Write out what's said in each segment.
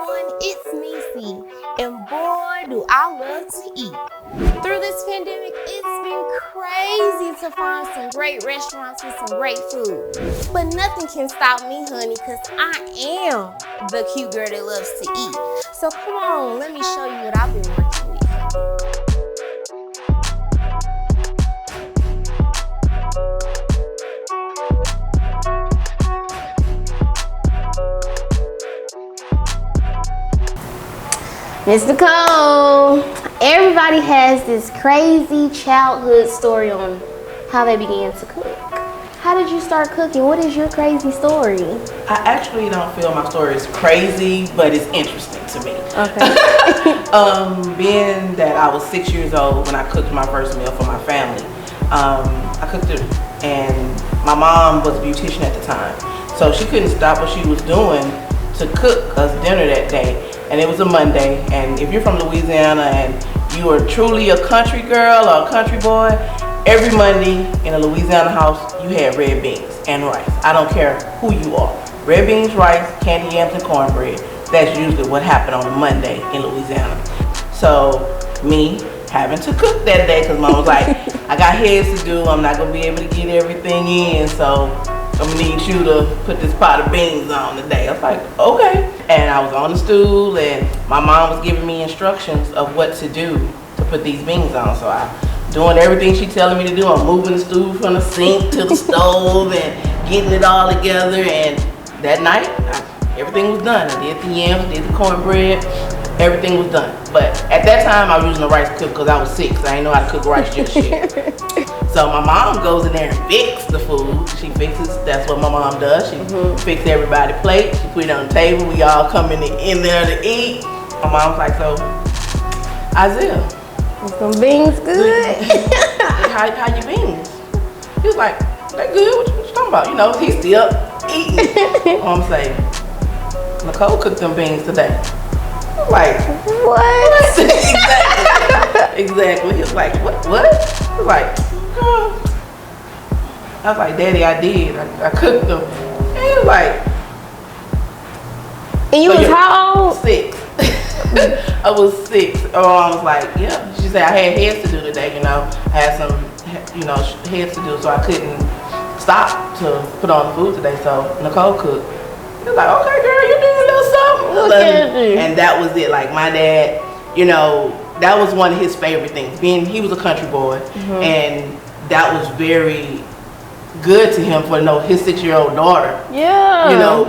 everyone, it's Niecy, and boy do I love to eat. Through this pandemic, it's been crazy to find some great restaurants with some great food. But nothing can stop me, honey, because I am the cute girl that loves to eat. So come on, let me show you what I've been working with. Miss Nicole, everybody has this crazy childhood story on how they began to cook. How did you start cooking? What is your crazy story? I actually don't feel my story is crazy, but it's interesting to me. Okay. Being that I was 6 years old when I cooked my first meal for my family, I cooked it, and my mom was a beautician at the time, so she couldn't stop what she was doing to cook us dinner that day. And it was a Monday, and if you're from Louisiana and you are truly a country girl or a country boy, every Monday in a Louisiana house, you had red beans and rice. I don't care who you are. Red beans, rice, candy yams, and cornbread. That's usually what happened on a Monday in Louisiana. So me having to cook that day, because mom was like, I got heads to do, I'm not gonna be able to get everything in, so I'm gonna need you to put this pot of beans on today. I was like, okay. And I was on the stool, and my mom was giving me instructions of what to do to put these beans on. So I'm doing everything she's telling me to do. I'm moving the stool from the sink to the stove and getting it all together. And that night, everything was done. I did the yams, did the cornbread, everything was done. But at that time, I was using a rice cooker because I was 6. I didn't know how to cook rice just yet. So my mom goes in there and fixes the food. She fixes, that's what my mom does. She fixes everybody's plate. She put it on the table. We all come in there to eat. My mom's like, so, Isaiah. Some beans good? how your beans? He was like, they good, what you talking about? You know, he's still eating. Mom say, Nicole cooked them beans today. I was like, What? Exactly. He was like, what? I was like, I was like, Daddy, I did. I cooked them. And he was like, And you was how old? 6. I was 6. I was like, yeah. She said I had heads to do today, you know. I had some, heads to do, so I couldn't stop to put on the food today. So Nicole cooked. He was like, okay, girl, you doing a little something. Look at you. And that was it. Like my dad, that was one of his favorite things. He was a country boy, and that was very good to him for his 6-year-old daughter,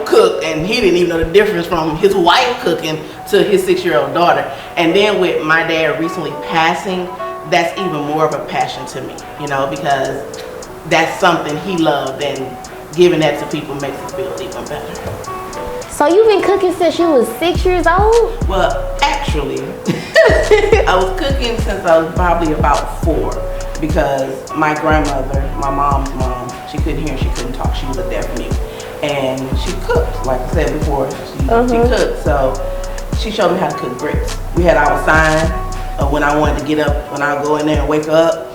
cook, and he didn't even know the difference from his wife cooking to his 6-year-old daughter. And then with my dad recently passing, that's even more of a passion to me, because that's something he loved, and giving that to people makes it feel even better. So you've been cooking since you was 6 years old? Well, actually, I was cooking since I was probably about 4, because my grandmother, my mom's mom, she couldn't hear, she couldn't talk, she was a deaf mute. And she cooked, like I said before, she cooked. So she showed me how to cook grits. We had our sign of when I wanted to get up, when I would go in there and wake up.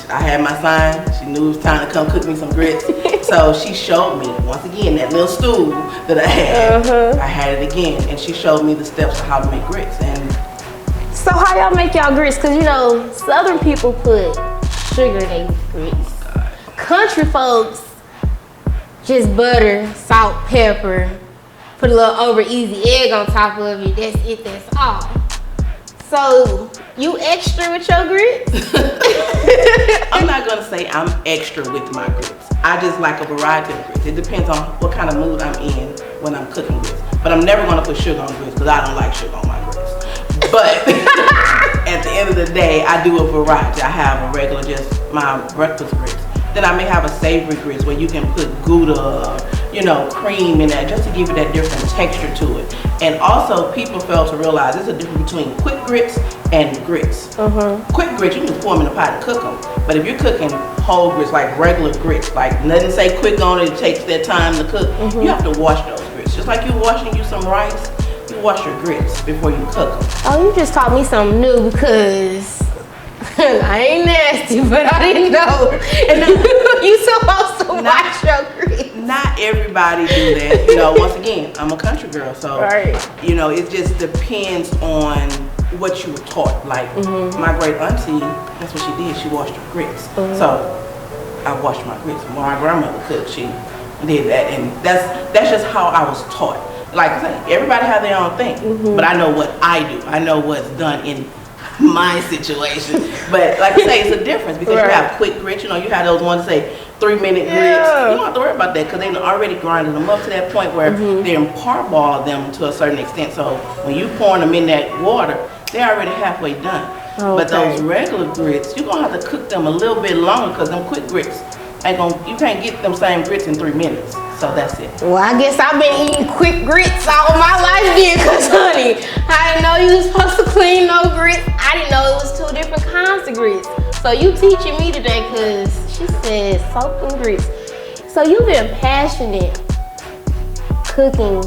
I had my sign. She knew it was time to come cook me some grits. So she showed me, once again, that little stool that I had. I had it again, and she showed me the steps of how to make grits. And so how y'all make y'all grits? Because Southern people put sugar in their grits. Country folks just butter, salt, pepper, put a little over easy egg on top of it. That's it, that's all. So you extra with your grits? I'm not gonna say I'm extra with my grits. I just like a variety of grits. It depends on what kind of mood I'm in when I'm cooking grits. But I'm never gonna put sugar on grits because I don't like sugar on my grits. But at the end of the day, I do a variety. I have a regular, just my breakfast grits. Then I may have a savory grits where you can put Gouda, cream in there just to give it that different texture to it. And also, people fail to realize there's a difference between quick grits and grits. Quick grits, you can pour them in a pot and cook them. But if you're cooking whole grits, like regular grits, like nothing say quick on it, it takes that time to cook, you have to wash those grits. Just like you're washing you some rice, you wash your grits before you cook them. Oh, you just taught me something new, because I ain't nasty, but I didn't know. And you supposed to wash your grits. Not everybody do that. You know, once again, I'm a country girl, so you know, it just depends on what you were taught. Like my great auntie, that's what she did. She washed her grits. So I washed my grits. When my grandmother cooked, she did that, and that's just how I was taught. Like I said, everybody has their own thing, but I know what I do. I know what's done in my situation. But like I say, it's a difference because you have quick grits. You know, you have those ones that say 3-minute grits. You don't have to worry about that because they've already grinded them up to that point where they parboil them to a certain extent. So when you pour them in that water, they're already halfway done. But those regular grits, you're gonna have to cook them a little bit longer because them quick grits you can't get them same grits in 3 minutes. So that's it. Well, I guess I've been eating quick grits all my life then, cause honey, I didn't know you was supposed to clean no grits. I didn't know it was 2 different kinds of grits. So you teaching me today, cause she said soap and grits. So you've been passionate cooking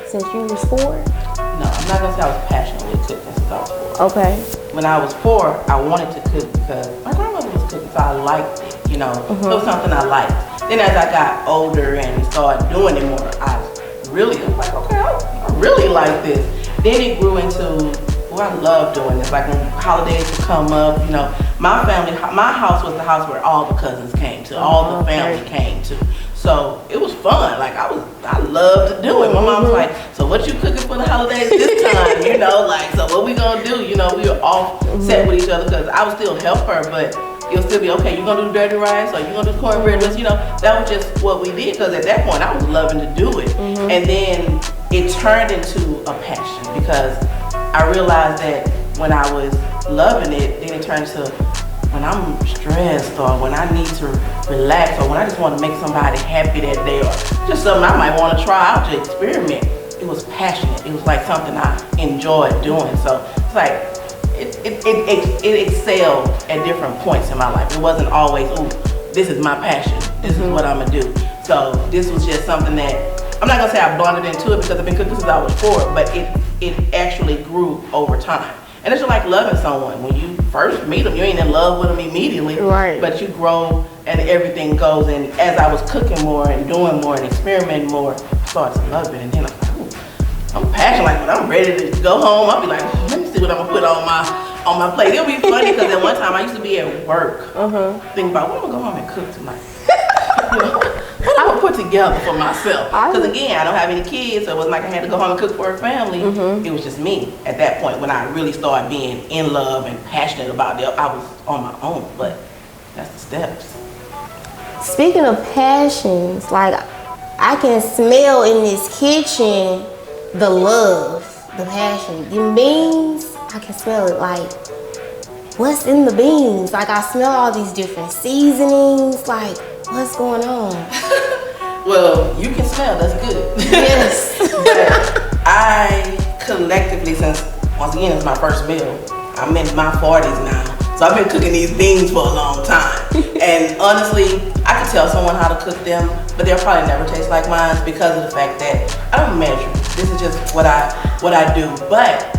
since you was 4? No, I'm not gonna say I was passionate with cooking since I was 4. Okay. When I was 4, I wanted to cook because my grandmother was cooking, so I liked it. You know, it was something I liked. Then as I got older and started doing it more, I was like, okay, I really like this. Then it grew into, I love doing this. Like when holidays would come up, you know, my house was the house where all the cousins came to, all the family came to. So it was fun. Like I loved to do it. My mom was like, so what you cooking for the holidays this time? You know, like, so what we gonna do? You know, we were all set with each other because I would still help her, but it'll still be, okay, you gonna do dirty rice or you gonna do cornbread? You know, that was just what we did because at that point I was loving to do it. And then it turned into a passion because I realized that when I was loving it, then it turned to when I'm stressed or when I need to relax or when I just want to make somebody happy that day or just something I might want to try out to experiment. It was passionate. It was like something I enjoyed doing. So it's like it excelled at different points in my life. It wasn't always, ooh, this is my passion. This is what I'm gonna do. So this was just something that I'm not gonna say I blundered into it because I've been cooking since I was 4, but it actually grew over time. And it's just like loving someone. When you first meet them, you ain't in love with them immediately. Right. But you grow and everything goes. And as I was cooking more and doing more and experimenting more, I started to love it. And then I'm like, ooh, I'm passionate. Like when I'm ready to go home, I'll be like, let me see what I'm gonna put on my plate. It'll be funny because at one time I used to be at work thinking about what I'm gonna go home and cook tonight. You know, what I'm gonna put together for myself. Because again, I don't have any kids, so it wasn't like I had to go home and cook for a family. It was just me at that point when I really started being in love and passionate about it. I was on my own, but that's the steps. Speaking of passions, like I can smell in this kitchen the love, the passion. The beans, I can smell it. Like, what's in the beans? Like I smell all these different seasonings. Like, what's going on? Well, you can smell, that's good. Yes. But I collectively, since once again it's my first meal, I'm in my 40s now. So I've been cooking these beans for a long time. And honestly, I could tell someone how to cook them, but they'll probably never taste like mine because of the fact that I don't measure. This is just what I do. But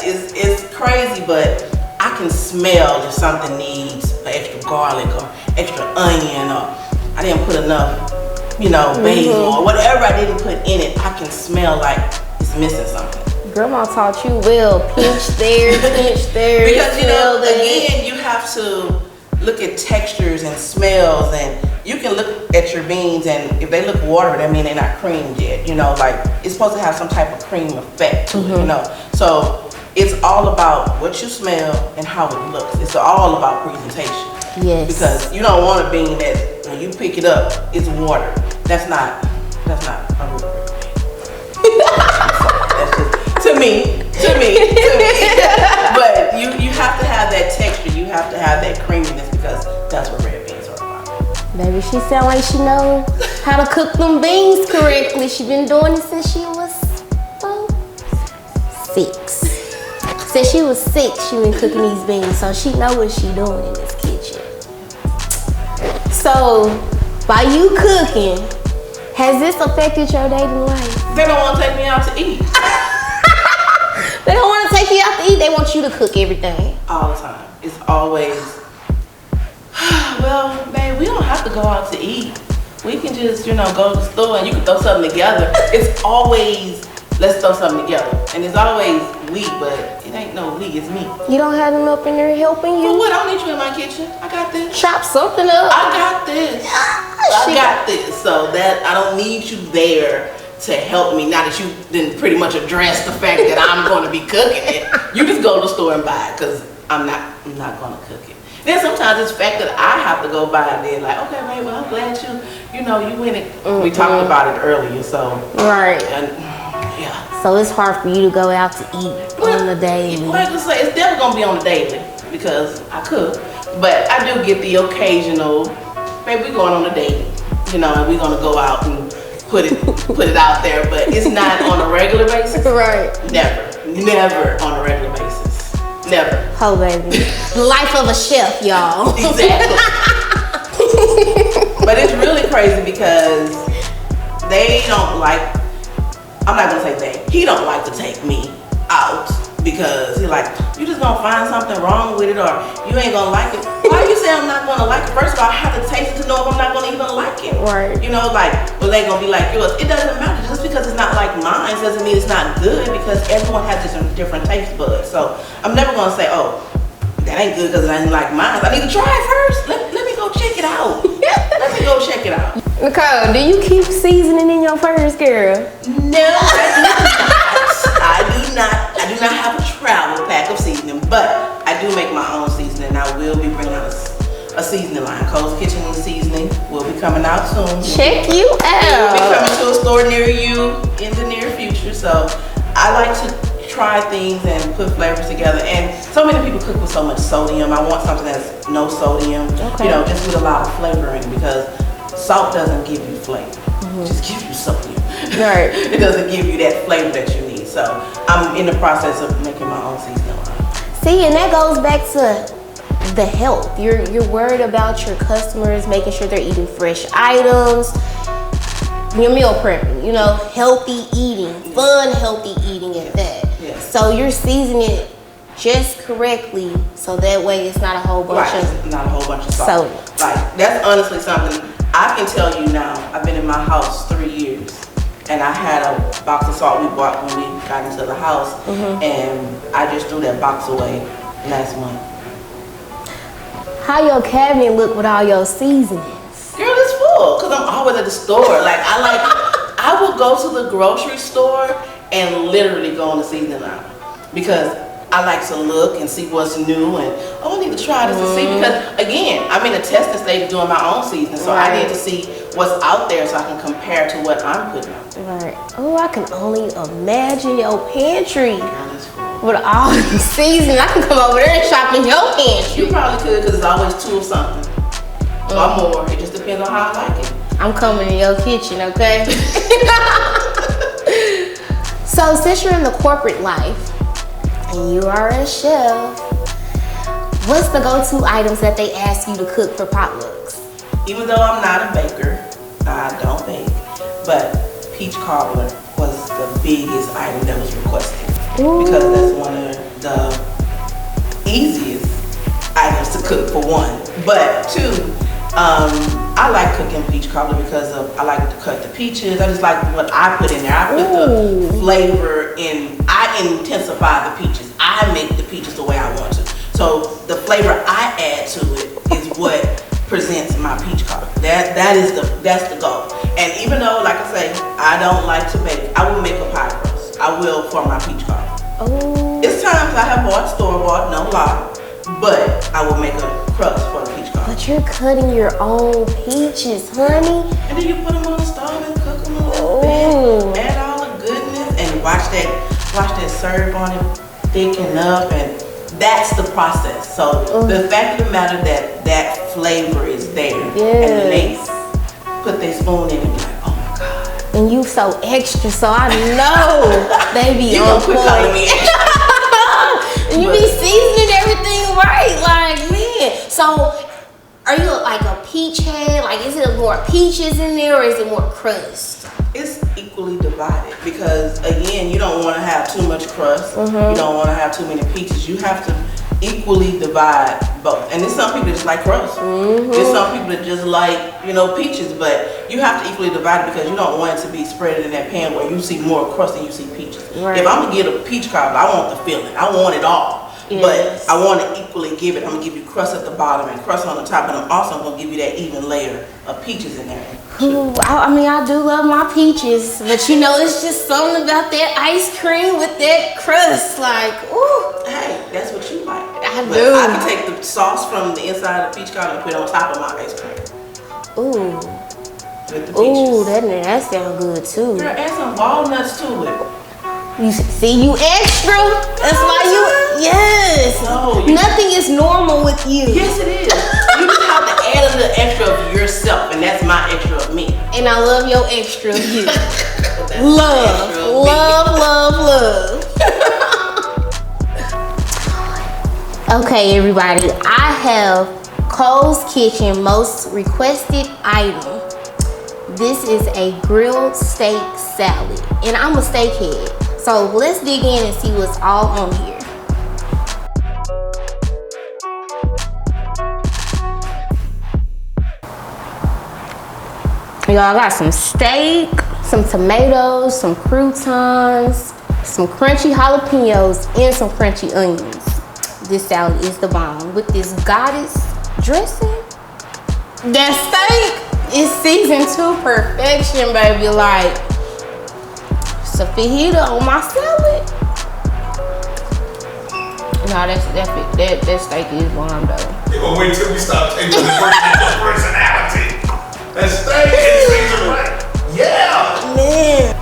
it's crazy, but I can smell if something needs extra garlic or extra onion or I didn't put enough, you know, basil or whatever I didn't put in it. I can smell like it's missing something. Grandma taught you well, pinch there, pinch there. Because you know, again, you have to look at textures and smells, and you can look at your beans, and if they look watery, that means they're not creamed yet. You know, like it's supposed to have some type of cream effect to it, you know. So it's all about what you smell and how it looks. It's all about presentation. Yes. Because you don't want a bean that when you pick it up, it's water. That's not a real bean. That's just to me. But you have to have that texture. You have to have that creaminess because that's what red beans are about. Baby, she sound like she know how to cook them beans correctly. She been doing it since she was 6. Since she was 6, she been cooking these beans, so she know what she doing in this kitchen. So, by you cooking, has this affected your dating life? They don't want to take me out to eat. They don't want to take you out to eat. They want you to cook everything. All the time. It's always, well, babe, we don't have to go out to eat. we can just, you know, go to the store and you can throw something together. It's always, let's throw something together. And it's always we, but it ain't no we, it's me. You don't have them up in there helping you? For what? I don't need you in my kitchen. I got this. Chop something up. I got this. I got this. So that I don't need you there to help me. Now that you didn't pretty much address the fact that I'm going to be cooking it, you just go to the store and buy it because I'm not going to cook it. Then sometimes it's the fact that I have to go buy it. Then like, okay, babe, well, I'm glad you win it. We talked about it earlier, so right. Yeah. So it's hard for you to go out to eat on the daily. Like I say, it's definitely gonna be on the daily because I cook, but I do get the occasional. Babe, we going on a date, you know, and we're gonna go out and put it out there, but it's not on a regular basis. Right. Never on a regular basis. Never. Oh, baby. The life of a chef, y'all. Exactly. But it's really crazy because they don't like, I'm not gonna say they, he don't like to take me out because he's like, you just gonna find something wrong with it or you ain't gonna like it. Why you say I'm not gonna like it? First of all, I have to taste it to know if I'm not gonna even like it. Right. You know, like, well, they gonna be like yours. It doesn't matter. Just because it's not like mine doesn't mean it's not good because everyone has different taste buds. So I'm never gonna say, oh, that ain't good because it ain't like mine. I need to try it first. Let me go check it out. Let me go check it out. Nicole, do you keep seasoning in your furs, girl? No, I do not. I do not have a travel pack of seasoning, but I do make my own seasoning. I will be bringing out a seasoning line. Cole's Kitchen and Seasoning will be coming out soon. Check you out. It will be coming to a store near you in the near future. So I like to try things and put flavors together. And so many people cook with so much sodium. I want something that's no sodium. Okay. You know, just with a lot of flavoring because salt doesn't give you flavor. It just gives you sodium. Right. It doesn't give you that flavor that you need. So I'm in the process of making my own seasoning line. See, and that goes back to the health. You're worried about your customers, making sure they're eating fresh items, your meal prepping, you know, healthy eating, fun healthy eating at that. Yes. So you're seasoning it just correctly so that way it's not a whole bunch of not a whole bunch of salt. Like that's honestly something I can tell you now. I've been in my house 3 years. And I had a box of salt we bought when we got into the house, and I just threw that box away last month. How your cabinet look with all your seasonings? Girl, it's full because I'm always at the store. I will go to the grocery store and literally go on the seasoning aisle because I like to look and see what's new and I need to try this and see because again, I'm in a testing stage doing my own seasoning, so I need to see what's out there so I can compare to what I'm putting out there. Right. Oh, I can only imagine your pantry Girl, it's full. with all the seasoning. I can come over there and shop in your pantry. You probably could because it's always 2 of something or more. It just depends on how I like it. I'm coming in your kitchen, okay? So since you're in the corporate life and you are a chef, what's the go-to items that they ask you to cook for potlucks? Even though I'm not a baker, I don't bake, but peach cobbler was the biggest item that was requested because that's one of the easiest items to cook for one. But 2, I like cooking peach cobbler because I like to cut the peaches. I just like what I put in there. I put the flavor in. I intensify the peaches. I make the peaches the way I want to. So the flavor I add to it is what presents my peach cobbler. That's the goal. And even though, like I say, I don't like to bake, I will make a pie crust. I will for my peach cobbler. Oh. It's times I have bought store-bought, no lie, but I will make a crust for the peach cobbler. But you're cutting your own peaches, honey. And then you put them on the stove and cook them a little bit. Add all the goodness and watch that syrup on it thicken up, and that's the process. So the fact of the matter that flavor is there, and they put their spoon in and be like, oh my god. And you so extra, so I know they be you on gonna quit calling me extra. And you be seasoning everything right, like man. So are you like a peach head? Like is it more peaches in there or is it more crust? It's equally divided because again, you don't want to have too much crust. You don't want to have too many peaches. You have to equally divide both. And there's some people that just like crust. There's some people that just like, peaches, but you have to equally divide it because you don't want it to be spread in that pan where you see more crust than you see peaches. Right. If I'm gonna get a peach cobbler, I want the filling. I want it all. Yes. But I want to equally give it. I'm gonna give you crust at the bottom and crust on the top, and I'm also gonna give you that even layer of peaches in there. Ooh, I do love my peaches, but it's just something about that ice cream with that crust, like, ooh. Hey, that's what you like. I But do. I can take the sauce from the inside of the peach cobbler and put it on top of my ice cream. Ooh. With the peaches. Ooh, that sounds good too. Girl, add some walnuts to it. You extra. That's why yes. No, nothing is normal with you. Yes, it is. You just have to add a little extra of yourself, and that's my extra of me. And I love your extra of you. love, love. Okay, everybody. I have Cole's Kitchen most requested item. This is a grilled steak salad, and I'm a steakhead. So let's dig in and see what's all on here. Y'all got some steak, some tomatoes, some croutons, some crunchy jalapenos, and some crunchy onions. This salad is the bomb with this goddess dressing. That steak is seasoned to perfection, baby. Like, it's a fajita on my salad. No, that steak is bomb though. You gonna wait till we stop taking the personality. That steak is seasoned right. Yeah. Man.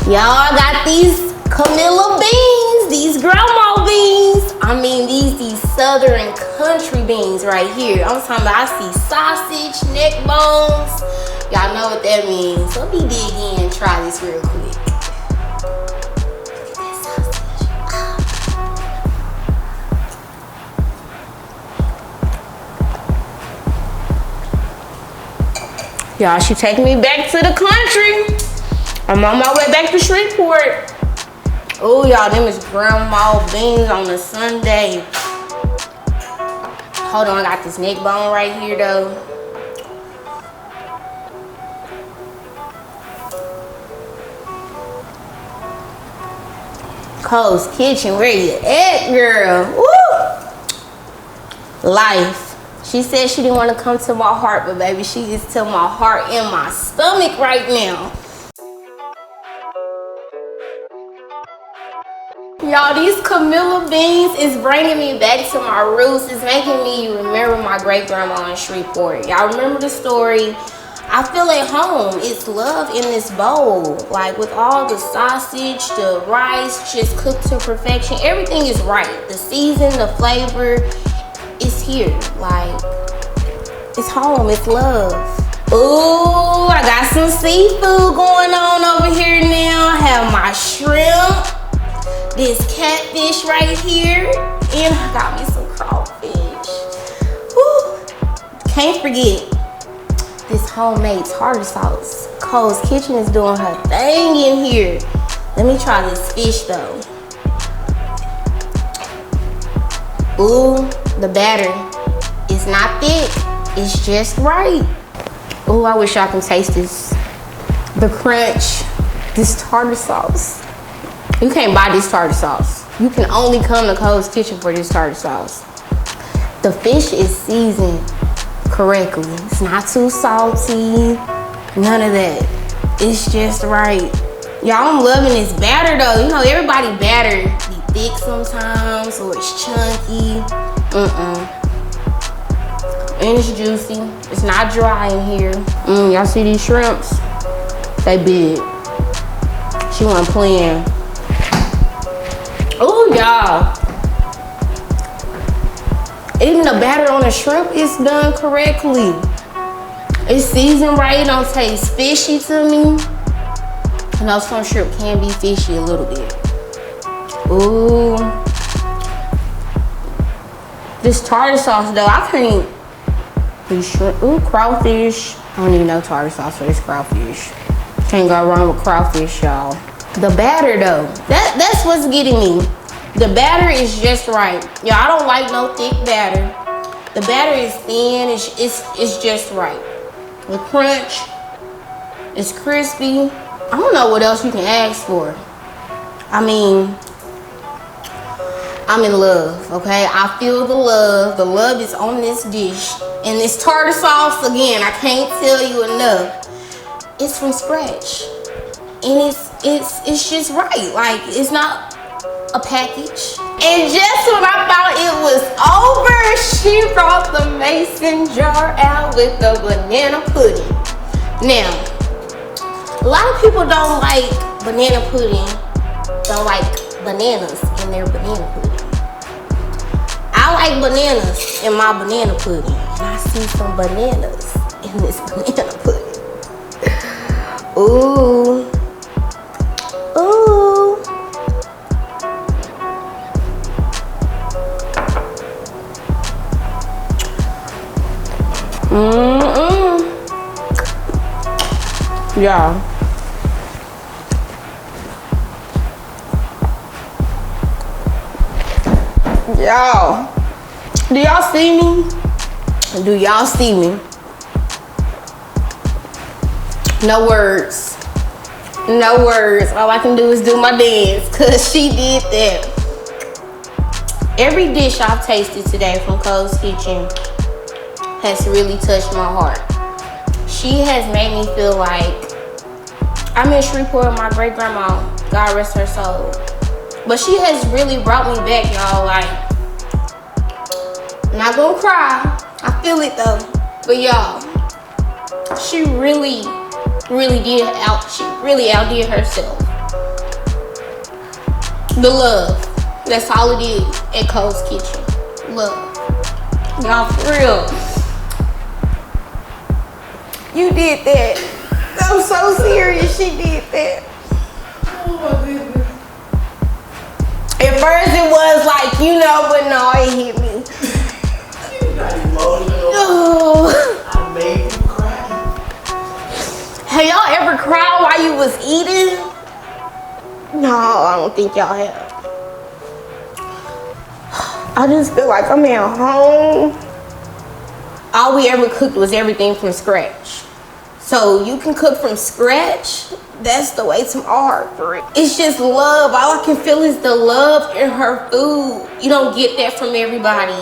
Y'all got these Camilla beans, these grandma beans. I mean these Southern country beans right here. I'm talking about, I see sausage, neck bones. Y'all know what that means. Let me dig in and try this real quick. Y'all should take me back to the country. I'm on my way back to Shreveport. Oh, y'all, them is grandma beans on a Sunday. Hold on, I got this neck bone right here though. Cole's Kitchen, where you at, girl? Woo! Life. She said she didn't want to come to my heart, but baby, she is to my heart and my stomach right now. Y'all, these Camilla beans is bringing me back to my roots. It's making me remember my great grandma in Shreveport. Y'all remember the story? I feel at home. It's love in this bowl. Like with all the sausage, the rice just cooked to perfection. Everything is right. The season, the flavor. It's here, like, it's home, it's love. Ooh, I got some seafood going on over here now. I have my shrimp, this catfish right here, and I got me some crawfish. Woo. Can't forget this homemade tartar sauce. Cole's Kitchen is doing her thing in here. Let me try this fish though. Ooh. The batter is not thick, it's just right. Oh, I wish y'all can taste this. The crunch, this tartar sauce. You can't buy this tartar sauce. You can only come to Cole's Kitchen for this tartar sauce. The fish is seasoned correctly. It's not too salty, none of that. It's just right. Y'all, I'm loving this batter though. Everybody batter be thick sometimes or it's chunky. And it's juicy. It's not dry in here. Y'all see these shrimps? They big. She wasn't playing. Oh, y'all. Even the batter on the shrimp is done correctly. It's seasoned right. It don't taste fishy to me. Some shrimp can be fishy a little bit. Ooh. This tartar sauce though, I can't. These shrimp, ooh, crawfish. I don't even know tartar sauce for this crawfish. Can't go wrong with crawfish, y'all. The batter though, that's what's getting me. The batter is just right. Y'all, I don't like no thick batter. The batter is thin. It's just right. The crunch is crispy. I don't know what else you can ask for. I mean, I'm in love, okay? I feel the love. The love is on this dish. And this tartar sauce, again, I can't tell you enough. It's from scratch. And it's just right. Like, it's not a package. And just when I thought it was over, she brought the mason jar out with the banana pudding. Now, a lot of people don't like banana pudding, don't like bananas in their banana pudding. I like bananas in my banana pudding. And I see some bananas in this banana pudding. Ooh. Ooh. Yeah. Y'all, do y'all see me? Do y'all see me? No words. No words. All I can do is do my dance, cause she did that. Every dish I've tasted today from Cole's Kitchen has really touched my heart. She has made me feel like I'm in Shreveport with my great grandma, God rest her soul. But she has really brought me back, y'all. Like, I'm not gonna cry. I feel it though. But y'all, she really outdid herself. The love. That's all it is at Cole's Kitchen. Love. Y'all, for real. You did that. I'm so serious. She did that. Oh my goodness. At first it was like, but no, it hit me. You're not emotional. Oh. I made you cry. Have y'all ever cried while you was eating? No, I don't think y'all have. I just feel like I'm at home. All we ever cooked was everything from scratch. So you can cook from scratch. That's the way to my heart for it. It's just love. All I can feel is the love in her food. You don't get that from everybody.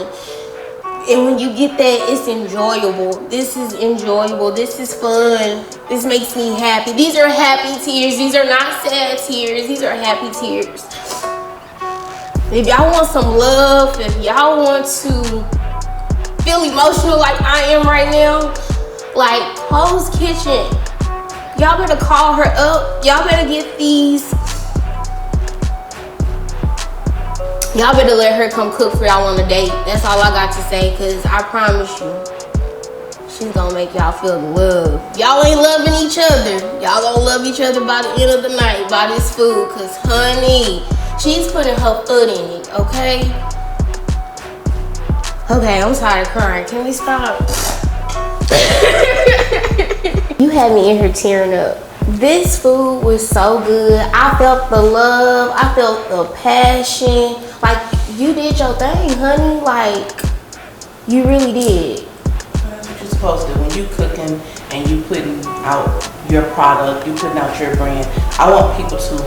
And when you get that, it's enjoyable. This is enjoyable. This is fun. This makes me happy. These are happy tears. These are not sad tears. These are happy tears. If y'all want some love, if y'all want to feel emotional like I am right now, like Cole's Kitchen, y'all better call her up. Y'all better get these. Y'all better let her come cook for y'all on a date. That's all I got to say, because I promise you, she's gonna make y'all feel the love. Y'all ain't loving each other. Y'all gonna love each other by the end of the night, by this food, because honey, she's putting her foot in it, okay? Okay, I'm tired of crying. Can we stop? You had me in here tearing up. This food was so good. I felt the love. I felt the passion. Like, you did your thing, honey. Like, you really did. That's what you're supposed to do. When you cooking and you putting out your product, you putting out your brand, I want people to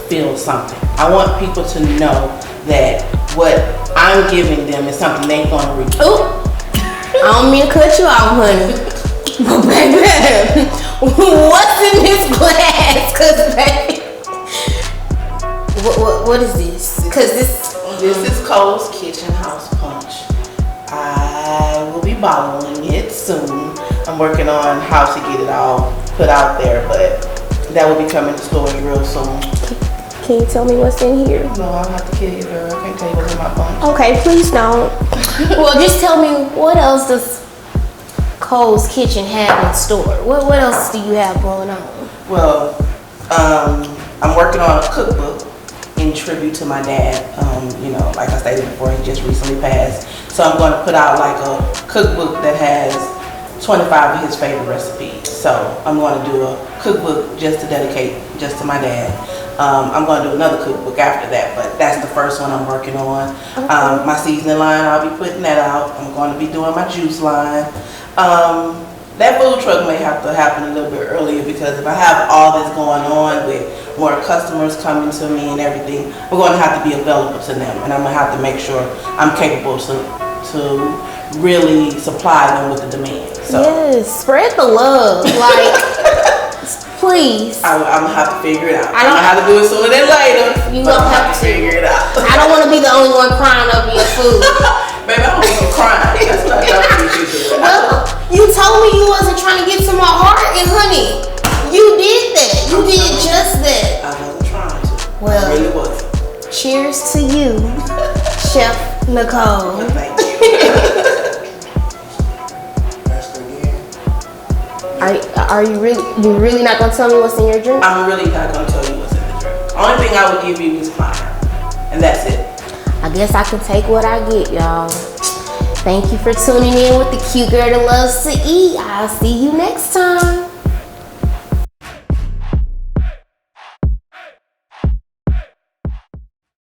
feel something. I want people to know that what I'm giving them is something they're going to reach. Ooh, I don't mean to cut you off, honey. But baby, what's in this glass? Cause baby, what is this? Cause this is Cole's Kitchen House Punch. I will be bottling it soon. I'm working on how to get it all put out there, but that will be coming to stores real soon. Can you tell me what's in here? No, I'll have to kill you, girl. I can't tell you what's in my punch. Okay, please don't. Well, just tell me, what else does Cole's Kitchen have in store? What else do you have going on? Well, I'm working on a cookbook in tribute to my dad. Like I stated before, he just recently passed. So I'm going to put out like a cookbook that has 25 of his favorite recipes. So I'm going to do a cookbook just to dedicate just to my dad. I'm going to do another cookbook after that, but that's the first one I'm working on. Okay. My seasoning line, I'll be putting that out. I'm going to be doing my juice line. That food truck may have to happen a little bit earlier because if I have all this going on with more customers coming to me and everything, we're going to have to be available to them, and I'm going to have to make sure I'm capable to really supply them with the demand. So Yes, spread the love. Like, please. I'm going to have to figure it out. I don't- I'm going to have to do it sooner than later. You but gonna I'm have to. figure it out. I don't want to be the only one crying over your food. Baby, I don't even cry. That's what I thought you should do. Well, you told me you wasn't trying to get some more heart, and honey, you did that. You did just that. I wasn't trying to. Well, I really wasn't. cheers to you, Chef Nicole. Thank you. Ask again. Are you really not gonna tell me what's in your drink? I'm really not going to tell you what's in the drink. Only thing I would give you is pineapple. And that's it. I guess I can take what I get, y'all. Thank you for tuning in with the cute girl that loves to eat. I'll see you next time.